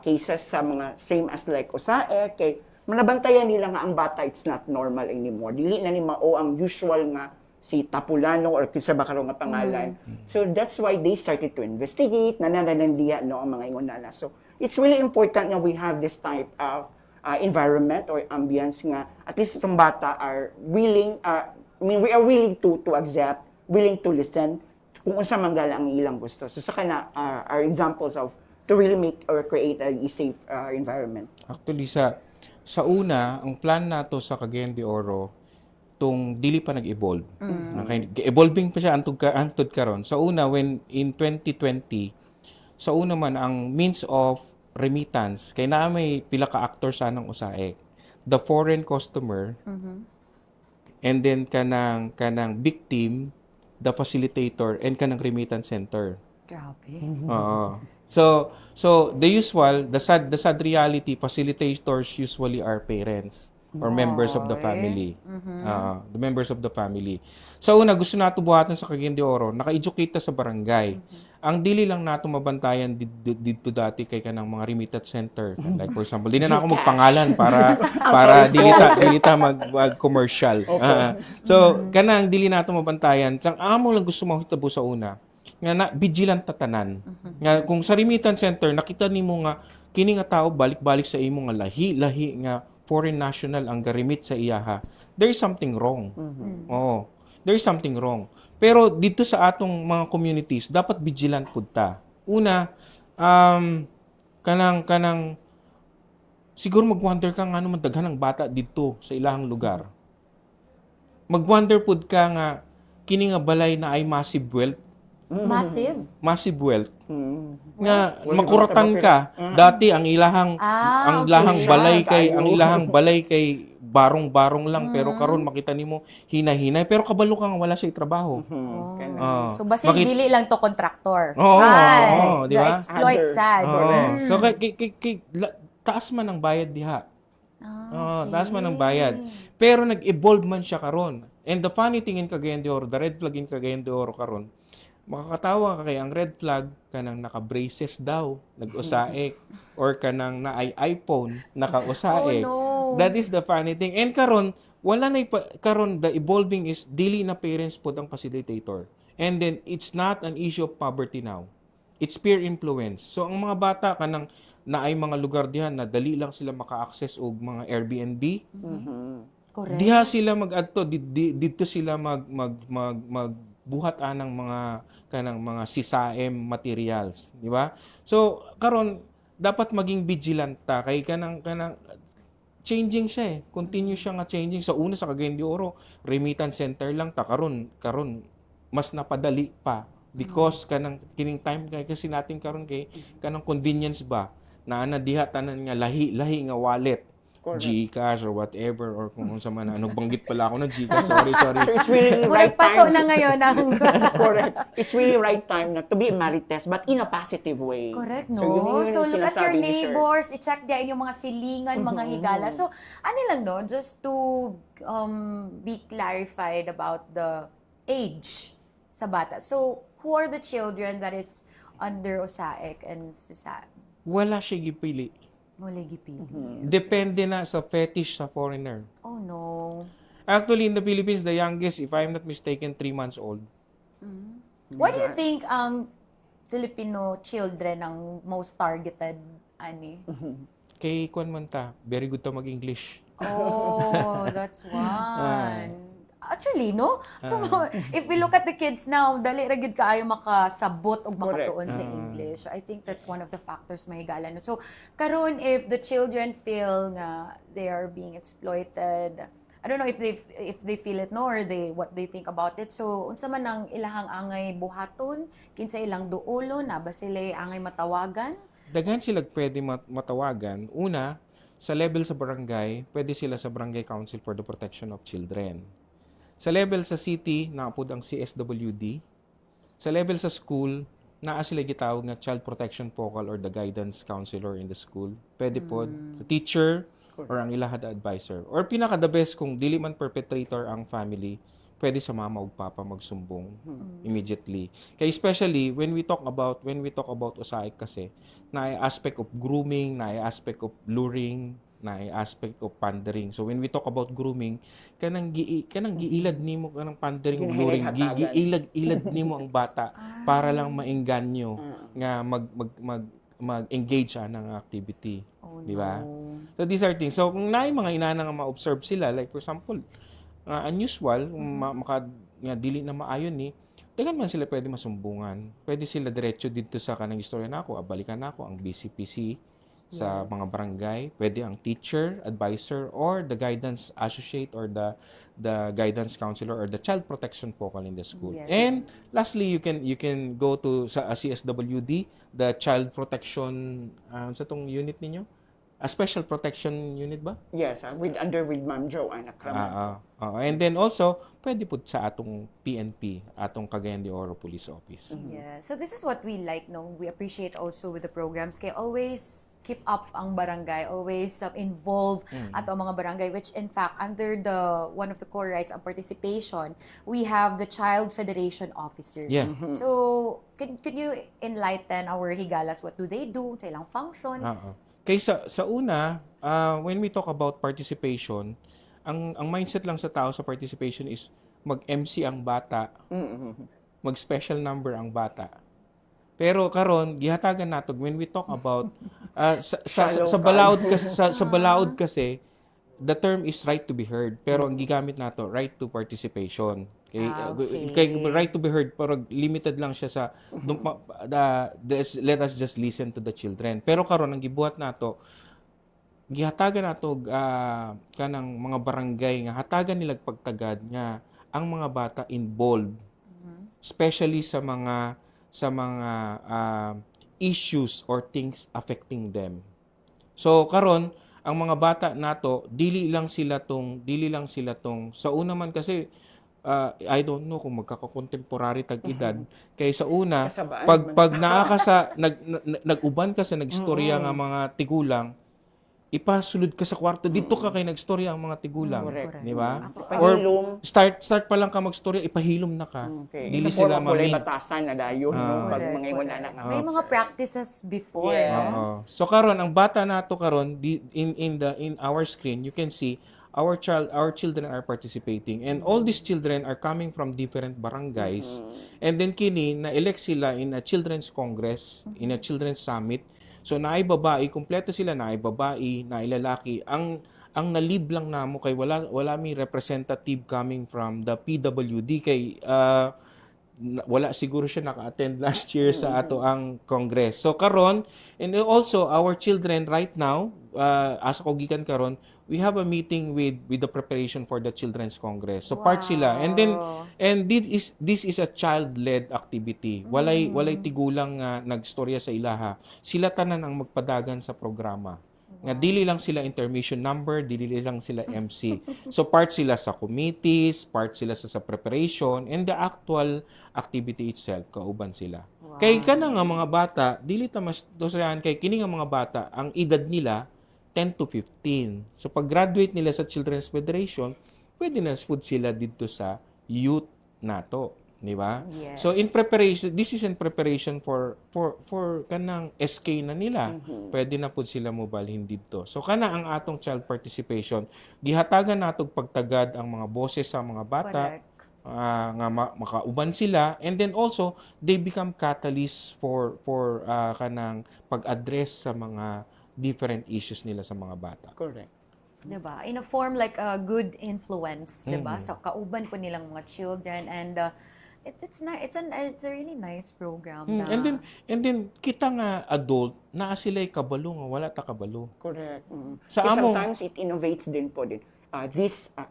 cases sa mga same as like usae, kay manabantayan nila nga ang bata it's not normal anymore. Dili na ni mao ang usual nga si Tapulano or kisa ba karon nga pangalan. So that's why they started to investigate, nananandiya no ang mga ingon nana. So it's really important nga we have this type of environment or ambience nga at least itong bata are willing we are willing to accept, willing to listen kung unsa man gala ang ilang gusto. So sa kana are examples of to really make or create a safe environment. Actually sa una, ang plan nato sa Cagayan de Oro tung dili pa nag-evolve. Okay, evolving pa siya antod karon. Sa una when in 2020, sa una man ang means of remittance kay naa may pila ka actor sa nang usae. The foreign customer and then kanang victim, the facilitator and kanang remittance center. Grabe. Oo. So the usual, the sad reality, facilitators usually are parents or members of the family. The members of the family. Sa una, gusto nato buhaton sa Cagayan de Oro, naka-educate ta sa barangay. Ang dili lang nato mabantayan dito dati kay kanang mga remittance center. Like for example, di na ako magpangalan para dili ta mag-commercial. So kanang dili nato mabantayan. Sang amo lang gusto mo hitabo sa una nga na vigilant tatanan. Nga kung sa remittance center nakita nimo nga kini nga tao balik-balik sa imo nga lahi nga foreign national ang garimit sa iyaha, there is something wrong. Oo. There is something wrong. Pero dito sa atong mga communities dapat vigilant pud ta. Una, kanang siguro mag-wonder ka nga ano man daghan ang bata dito sa ilahang lugar. Mag-wonder pud ka nga kini nga balay na ay massive wealth. Massive wealth. Nga makuratan ka. Dati ang ilahang balay kay barong-barong lang pero karon makita nimo hina-hina pero kabalo ka nga wala siya trabaho. So basin dili lang to contractor. Di ba? Exploit sad. So taas man ang bayad diha. Taas man ang bayad. Pero nag-evolve man siya karon. And the funny thing in Cagayan de Oro, the red flag in Cagayan de Oro karon, makakatawa ka kay ang red flag kanang naka-braces daw, nag-usaek or kanang naay iPhone, naka-usaek. Oh, no. That is the funny thing. And karon wala na karon the evolving is dili na parents pod ang facilitator. And then it's not an issue of poverty now. It's peer influence. So ang mga bata kanang naay mga lugar diha na dali lang sila maka-access og mga Airbnb. Correct. Diha sila mag-adto dito sila buhat anang mga kanang mga sisaem materials, di ba? So karon dapat maging vigilant ta kay kanang changing siya eh. Continue siya nga changing. Sa una sa Cagayan de Oro, remittance center lang ta karon mas napadali pa because kanang kining time kay kasi natin karon kay kanang convenience ba na diha tanan nga lahi nga wallet. Correct. GCash or whatever or kung unsa man ano banggit pala ako ng GCash. Sorry. So it's really right Murag paso time. na ngayon ang Correct. It's really right time na to be a marites but in a positive way. Correct, So, yun no? yung So, look at your sinasabi ni Sir. neighbors, i-check din yung mga silingan, mga higala. So, ano lang, no? Just to be clarified about the age sa bata. So, who are the children that is under OSAEC and SISA? Wala siya gipili. Wala gipili. Depende na sa fetish sa foreigner. Oh, no. Actually, in the Philippines, the youngest, if I'm not mistaken, 3 months old. What do you think ang Filipino children ang most targeted, ani? Kay Kwan man ta, very good to mag-English. Oh, that's one. Actually, no? If we look at the kids now, dali ra gyud kaayo makasabot o makatuon sa English. I think that's one of the factors mahigala. No? So, karon if the children feel nga they are being exploited, I don't know if they feel it no or what they think about it. So, unsa man ang ilahang angay buhaton, kinsa ilang duolo na ba sila angay matawagan? Daghan sila pwede matawagan. Una, sa level sa barangay, pwede sila sa Barangay Council for the Protection of Children. Sa level sa city, naapod ang CSWD. Sa level sa school, naa sila gitawag nga Child Protection Focal or the Guidance Counselor in the school. Pwede po sa teacher or ang ilahad advisor. Or pinaka the best kung dili man perpetrator ang family, pwede sa mama ug papa magsumbong immediately. Kaya especially when we talk about OSAIC kasi, na aspect of grooming, na aspect of luring, na aspect of pandering. So when we talk about grooming, kanang giilad nimo kanang pandering ug luring, giilad nimo ang bata para lang maengganyo nga mag-engage ng activity. Di ba? So these are things. So kung naay mga inana nga ma-observe sila, like for example, unusual, nga dili na maayon ni, dagan man sila pwede masumbungan. Pwede sila diretso dito sa kanang istorya nako, abalikan nako ang BCPC sa mga barangay. Pwede ang teacher, advisor, or the guidance associate or the guidance counselor or the child protection focal in the school. Yes. And lastly, you can go to sa CSWD, the child protection sa tong unit ninyo? A special protection unit ba? Yes, with Ma'am Joanna Kraman. And then also, pwede po sa atong PNP, atong Cagayan de Oro Police Office. Yeah. So this is what we like, no? We appreciate also with the programs. Kaya always keep up ang barangay, always involve ato ang mga barangay, which in fact, under one of the core rights ang participation, we have the Child Federation Officers. Yeah. So, could you enlighten our higalas? What do they do? Sa ilang function? Kaysa sa una, when we talk about participation, ang mindset lang sa tao sa participation is mag-MC ang bata, mag-special number ang bata. Pero karon gihatagan nato when we talk about sa balaod kasi the term is right to be heard, pero ang gigamit nato right to participation. Kay right to be heard pero limited lang siya sa let us just listen to the children. Pero karon ang gibuhat nato gihatagan nato kanang mga barangay nga hatagan nila pagtagad nga ang mga bata involved, especially sa mga issues or things affecting them. So karon ang mga bata nato dili lang sila tong sa una man kasi I don't know kung magkaka-contemporary tag-edad kay sa una pag naa ka sa nag-uban ka sa nagstorya nga mga tigulang, ipasulod ka sa kwarto dito ka kay nagstorya ang mga tigulang, di ba? Or start pa lang ka magstorya, ipahilom na ka. Dili sila batasan na dayon pag mga wala na nga. May mga practices before, no? So karon ang bata nato karon in our screen you can see our children are participating, and all these children are coming from different barangays, and then kini na-elect sila in a children's congress, in a children's summit. So naay babae, kompleto sila, naay babae, naay lalaki. Ang nalib lang namo kay wala mi representative coming from the PWD kay wala siguro siya naka-attend last year sa ato ang Congress. So karon, and also our children right now, asa ko gikan karon, we have a meeting with the preparation for the Children's Congress. So part sila. And this is a child-led activity. Walay tigulang nga nagstorya sa ilaha. Sila tanan ang magpadagan sa programa. Nga dili lang sila intermission number, dili lang sila MC. So part sila sa committees, part sila sa preparation, and the actual activity itself, kauban sila. Kay kana nga mga bata, dili ta mas dosrahan kay kini nga mga bata, ang edad nila 10 to 15. So pag-graduate nila sa Children's Federation, pwede na pud sila dito sa youth nato, di ba? Yes. So in preparation, this is in preparation for kanang SK na nila. Pwede na pud sila mobalhin dito. So kana ang atong child participation, gihatagan natog pagtagad ang mga boses sa mga bata. Correct. Nga makauban sila, and then also they become catalysts for kanang pag-address sa mga different issues nila sa mga bata. Correct. Diba? In a form like a good influence, diba? Sa kauban po nilang mga children, and it's a really nice program. Na, And then kita nga adult naa sila'y kabalo nga wala ta kabalo. Correct. Sa Kasi amo- sometimes it innovates din po din.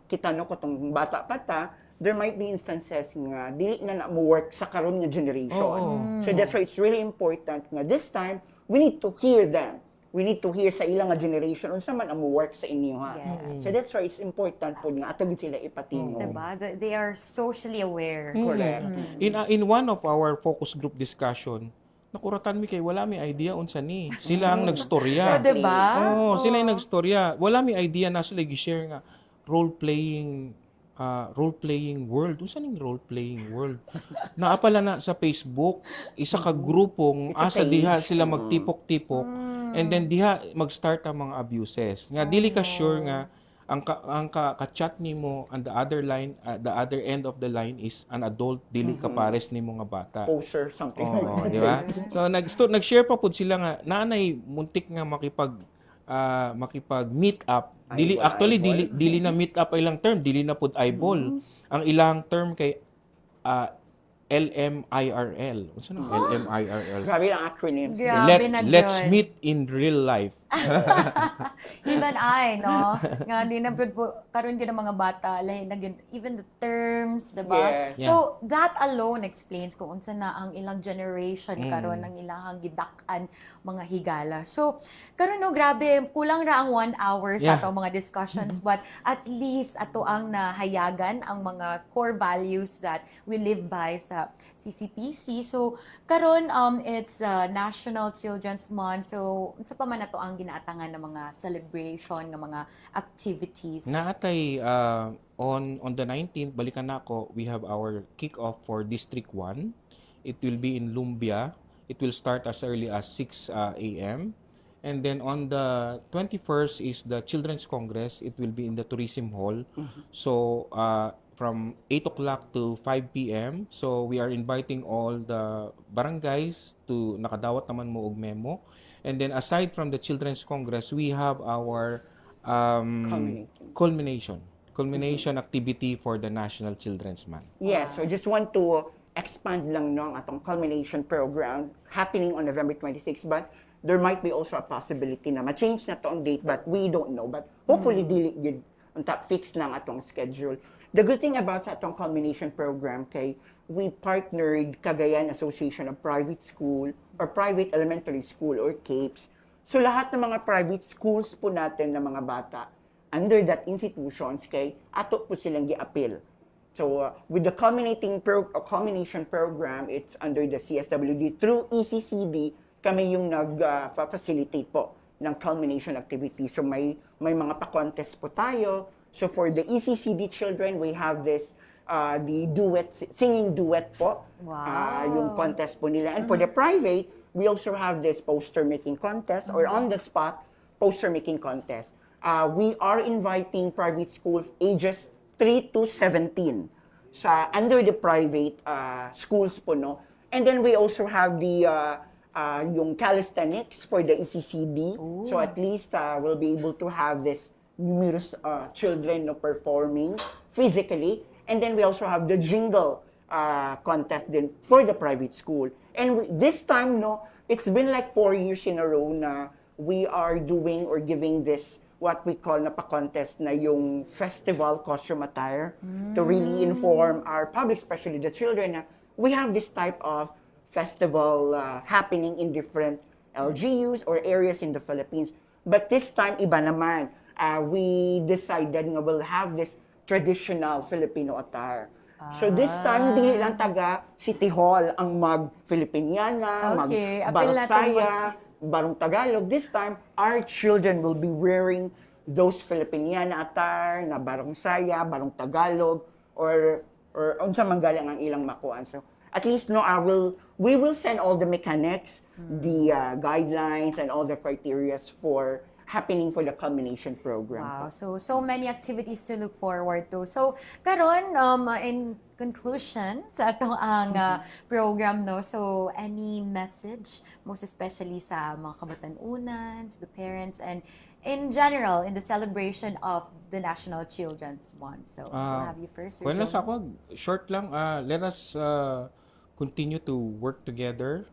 Kita no ko tong bata pa ta, there might be instances nga dili na mo work sa karon nga generation. So that's why it's really important nga this time we need to hear them. We need to hear sa ilang nga generation unsa man ang mo work sa inyo ha. Yes. So that's why it's important po nga ato gid sila ipatingog. diba? They are socially aware. Correct. In one of our focus group discussion, nakuratan mi kay wala mi idea unsa ni. Sila ang nagstorya. Diba? Oh, sila yung nagstorya. Wala mi idea na sila gi-share nga role-playing world. Unsa ning role-playing world? Naapala na sa Facebook, isa ka grupong It's a asa page. diha sila magtipok-tipok and then diha mag-start ang mga abuses. Nga dili ka sure nga ang ka-chat nimo on the other line, the other end of the line is an adult, dili ka pares nimo nga bata. Poser, something Oo, like that. di ba? So nag-share pa pud sila nga nanay muntik nga makipag-meet up. Dili na meet up ilang term, dili na pud eyeball. Ang ilang term kay LMIRL. Unsa nang LMIRL? Grabe ang acronyms. Grabe na Let's yun. meet in real life. Even no? Nga, di na po, karon gyud ang mga bata, lahi na gyud, even the terms, diba? Yes. So, that alone explains kung unsa na ang ilang generation karon ang ilang gidak-an mga higala. So, karon no, grabe, kulang ra ang 1 hour sa Yeah. ato mga discussions, but at least ato ang nahayagan ang mga core values that we live by sa CCPC. So, karon it's National Children's Month. So, unsa pa man ato ang ginaatangan ng mga celebration ng mga activities. Naatay on the 19th, balikan na ako, we have our kick-off for District 1. It will be in Lumbia. It will start as early as 6 a.m. And then on the 21st is the Children's Congress. It will be in the Tourism Hall. So from 8 o'clock to 5 p.m. So we are inviting all the barangays to nakadawat naman mo og memo. And then aside from the Children's Congress, we have our culmination activity for the National Children's Month. Yes, so just want to expand lang no ang atong culmination program happening on November 26, but there might be also a possibility na ma-change na to ang date, but we don't know. But hopefully dili gid unta fix lang atong schedule. The good thing about sa atong culmination program kay we partnered Cagayan Association of Private School or Private Elementary School or CAPES. So lahat ng mga private schools po natin ng mga bata under that institutions kay ato po silang gi-appeal. So with the culmination program, it's under the CSWD through ECCD kami yung nag-facilitate po ng culmination activity. So may mga pa-contest po tayo. So for the ECCD children, we have this the singing duet po. Wow. Yung contest po nila. And for the private, we also have this poster making contest or on the spot poster making contest. We are inviting private schools ages 3 to 17 sa under the private schools po no. And then we also have the yung calisthenics for the ECCD. Ooh. So at least we'll be able to have this numerous children no, performing physically. And then we also have the jingle contest din for the private school. And this time, no, it's been like 4 years in a row na we are doing or giving this what we call na pa-contest na yung festival costume attire to really inform our public, especially the children, na we have this type of festival happening in different LGUs or areas in the Philippines. But this time, iba naman. We decided na we'll have this traditional Filipino attire. So this time, hindi lang taga City Hall ang mag-Filipiniana, Okay, mag-Baratsaya, Barong Tagalog. This time, our children will be wearing those Filipiniana attire na Barong Saya, Barong Tagalog, or unsa man galing ang ilang makuan. So at least no, we will send all the mechanics, the guidelines, and all the criterias for happening for the culmination program. Wow, so many activities to look forward to. So karon in conclusion sa atong ang program, no, so any message most especially sa mga kabatanunan, to the parents, and in general in the celebration of the National Children's Month. So we'll have you first, Sir Well, Joe. sa ako, short lang, let us continue to work together.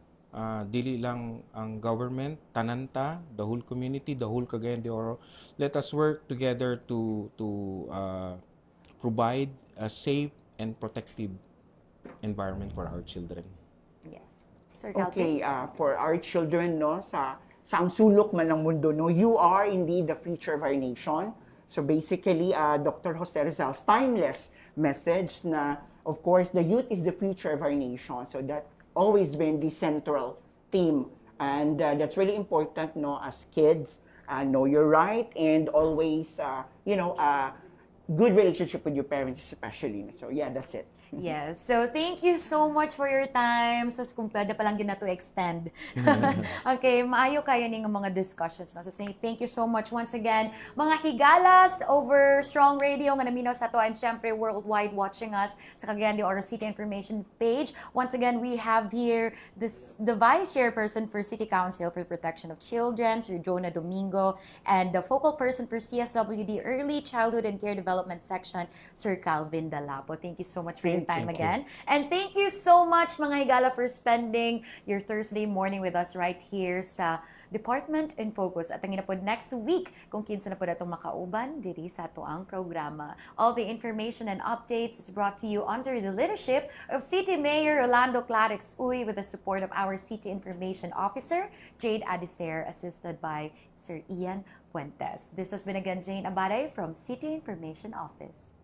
Dili lang ang government, tananta, the whole community, the whole Cagayan de Oro. Let us work together to provide a safe and protective environment for our children. Yes. Sir Calvin? Okay, for our children, no, sa ang sulok man ng mundo, no, you are indeed the future of our nation. So basically, Dr. Jose Rizal's timeless message na, of course, the youth is the future of our nation. So that always been the central theme. And that's really important, no, as kids, know your right and always, good relationship with your parents especially. So yeah, that's it. Yes. So, thank you so much for your time. So, kung pwede pa lang yun na to extend. Okay, maayo kayo ning mga discussions. No? So, say thank you so much once again. Mga higalas over Strong Radio nga naminaw sa to and syempre worldwide watching us sa Cagayan de Oro City Information page. Once again, we have here the Vice Chairperson for City Council for Protection of Children, Sir Jonah Domingo, and the focal person for CSWD Early Childhood and Care Development Section, Sir Calvin Dalapo. Thank you so much for your time Thank you. again. And thank you so much, mga higala, for spending your Thursday morning with us right here sa Department in Focus. At ang inapod next week, kung kinsa na po natong makauban, diri sa ato ang programa. All the information and updates is brought to you under the leadership of City Mayor Rolando Clarix Uy with the support of our City Information Officer, Jade Adicer, assisted by Sir Ian Fuentes. This has been again Jane Abaday from City Information Office.